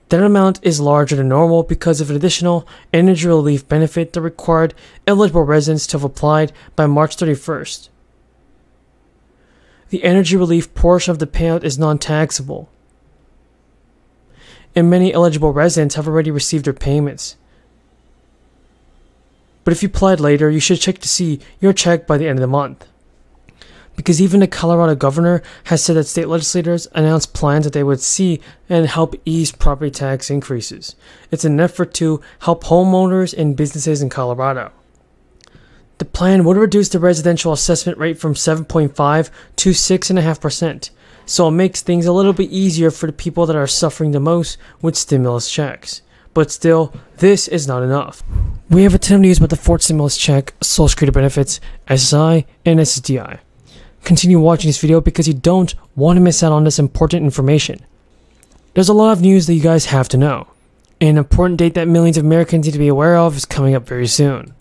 That amount is larger than normal because of an additional energy relief benefit that required eligible residents to have applied by March 31st. The energy relief portion of the payout is non-taxable, and many eligible residents have already received their payments. But if you applied later, you should check to see your check by the end of the month. Because even the Colorado governor has said that state legislators announced plans that they would see and help ease property tax increases. It's an effort to help homeowners and businesses in Colorado. The plan would reduce the residential assessment rate from 7.5% to 6.5%, so it makes things a little bit easier for the people that are suffering the most with stimulus checks. But still, this is not enough. We have a ton of news about the fourth stimulus check, Social Security benefits, SSI, and SSDI. Continue watching this video because you don't want to miss out on this important information. There's a lot of news that you guys have to know. An important date that millions of Americans need to be aware of is coming up very soon.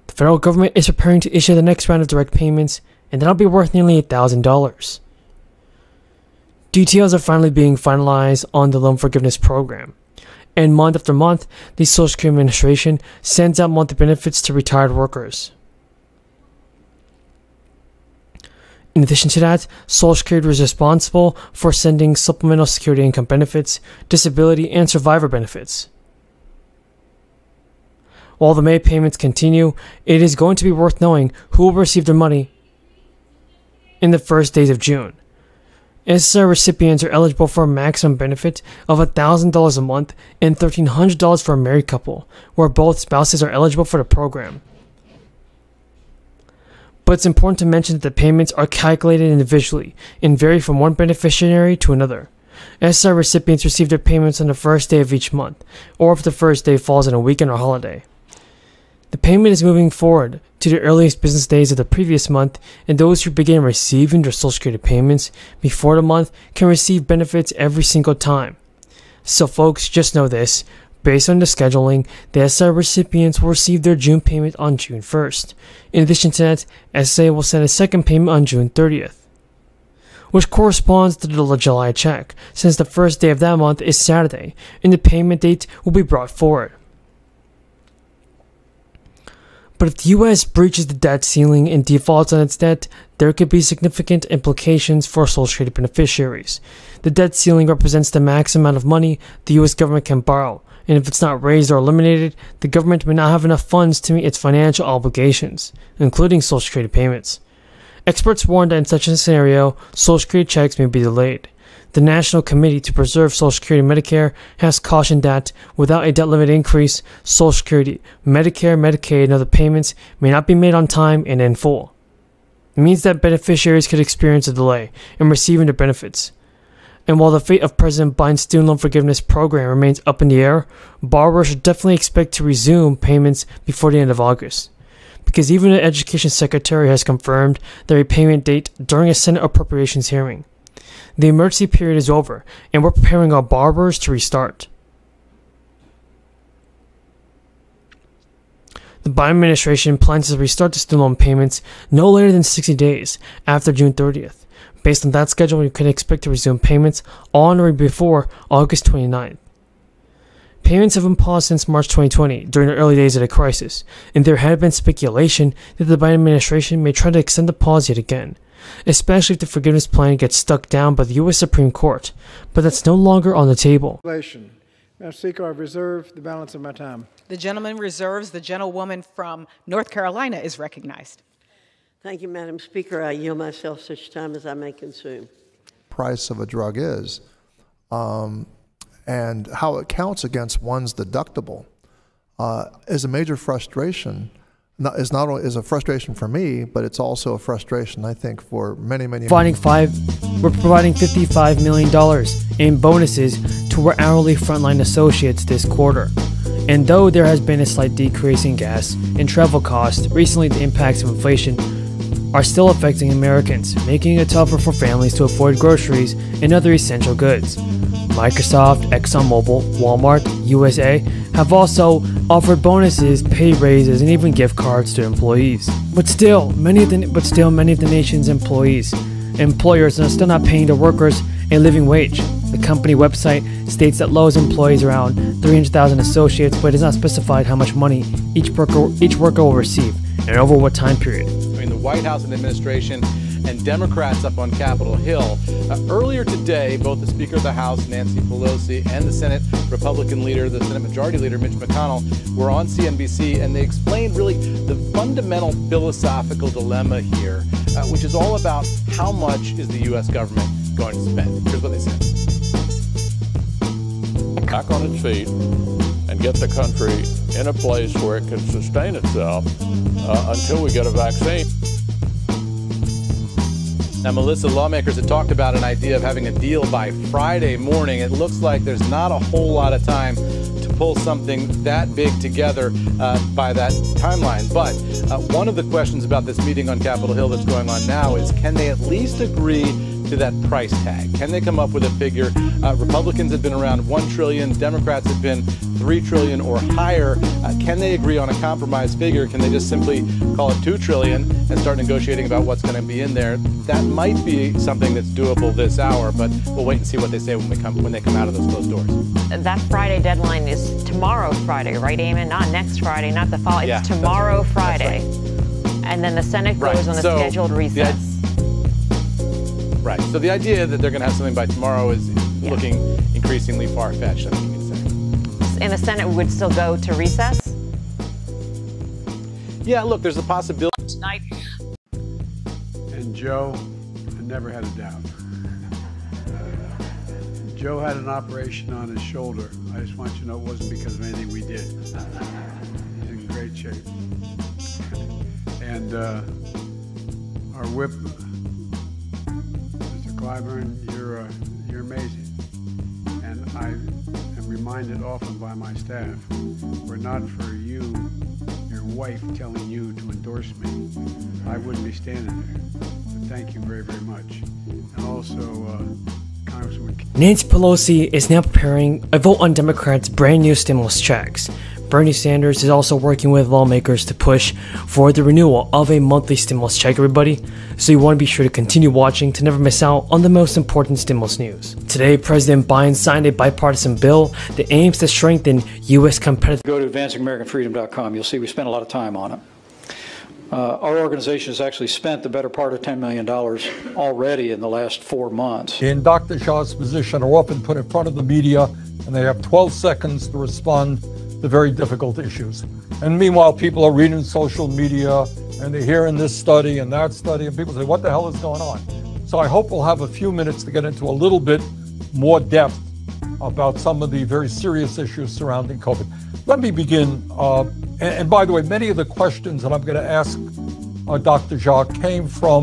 The federal government is preparing to issue the next round of direct payments, and that'll be worth nearly $8,000. Details are finally being finalized on the loan forgiveness program. And month after month, the Social Security Administration sends out monthly benefits to retired workers. In addition to that, Social Security is responsible for sending supplemental security income benefits, disability, and survivor benefits. While the May payments continue, it is going to be worth knowing who will receive their money in the first days of June. SSI recipients are eligible for a maximum benefit of $1,000 a month and $1,300 for a married couple, where both spouses are eligible for the program. But it's important to mention that the payments are calculated individually and vary from one beneficiary to another. SSI recipients receive their payments on the first day of each month, or if the first day falls on a weekend or holiday. The payment is moving forward to the earliest business days of the previous month, and those who begin receiving their Social Security payments before the month can receive benefits every single time. So folks, just know this. Based on the scheduling, the SSI recipients will receive their June payment on June 1st. In addition to that, SSA will send a second payment on June 30th, which corresponds to the July check, since the first day of that month is Saturday, and the payment date will be brought forward. But if the U.S. breaches the debt ceiling and defaults on its debt, there could be significant implications for Social Security beneficiaries. The debt ceiling represents the max amount of money the U.S. government can borrow, and if it's not raised or eliminated, the government may not have enough funds to meet its financial obligations, including Social Security payments. Experts warn that in such a scenario, Social Security checks may be delayed. The National Committee to Preserve Social Security and Medicare has cautioned that, without a debt limit increase, Social Security, Medicare, Medicaid, and other payments may not be made on time and in full. It means that beneficiaries could experience a delay in receiving their benefits. And while the fate of President Biden's student loan forgiveness program remains up in the air, borrowers should definitely expect to resume payments before the end of August. Because even the Education Secretary has confirmed their repayment date during a Senate Appropriations hearing. The emergency period is over, and we're preparing our borrowers to restart. The Biden administration plans to restart the student loan payments no later than 60 days after June 30th. Based on that schedule, you can expect to resume payments on or before August 29th. Payments have been paused since March 2020 during the early days of the crisis, and there had been speculation that the Biden administration may try to extend the pause yet again, especially if the forgiveness plan gets struck down by the U.S. Supreme Court, but that's no longer on the table. Madam Speaker, I reserve the balance of my time. The gentleman reserves. The gentlewoman from North Carolina is recognized. Thank you, Madam Speaker. I yield myself such time as I may consume. Price of a drug is, and how it counts against one's deductible is a major frustration. Is not only a frustration for me, but it's also a frustration, I think, for many. We're providing $55 million in bonuses to our hourly frontline associates this quarter. And though there has been a slight decrease in gas and travel costs, recently the impacts of inflation are still affecting Americans, making it tougher for families to afford groceries and other essential goods. Microsoft, ExxonMobil, Walmart, USA have also offered bonuses, pay raises, and even gift cards to employees. But still, many of the nation's employers are still not paying their workers a living wage. The company website states that Lowe's employs around 300,000 associates, but it is not specified how much money each worker will receive and over what time period. Between the White House and administration and Democrats up on Capitol Hill. Earlier today, both the Speaker of the House, Nancy Pelosi, and the Senate Republican leader, the Senate Majority Leader, Mitch McConnell, were on CNBC, and they explained really the fundamental philosophical dilemma here, which is all about how much is the U.S. government going to spend. Here's what they said. Back on its feet and get the country in a place where it can sustain itself until we get a vaccine. Now, Melissa, lawmakers had talked about an idea of having a deal by Friday morning. It looks like there's not a whole lot of time to pull something that big together by that timeline. But one of the questions about this meeting on Capitol Hill that's going on now is, can they at least agree to that price tag? Can they come up with a figure? Republicans have been around $1 trillion. Democrats have been $3 trillion or higher. Can they agree on a compromise figure? Can they just simply call it $2 trillion and start negotiating about what's going to be in there? That might be something that's doable this hour, but we'll wait and see what they say when they come out of those closed doors. That Friday deadline is tomorrow Friday, right, Eamon? Not next Friday, not the following. It's tomorrow Friday. Right. And then the Senate goes on a scheduled recess. Right. So the idea that they're going to have something by tomorrow is looking increasingly far-fetched, I think you could say. And the Senate would still go to recess? Yeah, look, there's a possibility. Tonight. And Joe, I never had a doubt. Joe had an operation on his shoulder. I just want you to know it wasn't because of anything we did. He's in great shape. And our whip, Mr. Clyburn, you're amazing. And I am reminded often by my staff, were not for you, your wife telling you to endorse me, I wouldn't be standing there. But thank you very, very much. And also, Congresswoman Nancy Pelosi is now preparing a vote on Democrats' brand new stimulus checks. Bernie Sanders is also working with lawmakers to push for the renewal of a monthly stimulus check, everybody. So you want to be sure to continue watching to never miss out on the most important stimulus news. Today, President Biden signed a bipartisan bill that aims to strengthen U.S. competitiveness. Go to advancingAmericanFreedom.com. You'll see we spent a lot of time on it. Our organization has actually spent the better part of $10 million already in the last 4 months. In Dr. Shah's position are often put in front of the media, and they have 12 seconds to respond to very difficult issues. And meanwhile, people are reading social media, and they're hearing this study and that study, and people say, what the hell is going on? So I hope we'll have a few minutes to get into a little bit more depth about some of the very serious issues surrounding COVID. Let me begin. And by the way, many of the questions that I'm going to ask Dr. Shah came from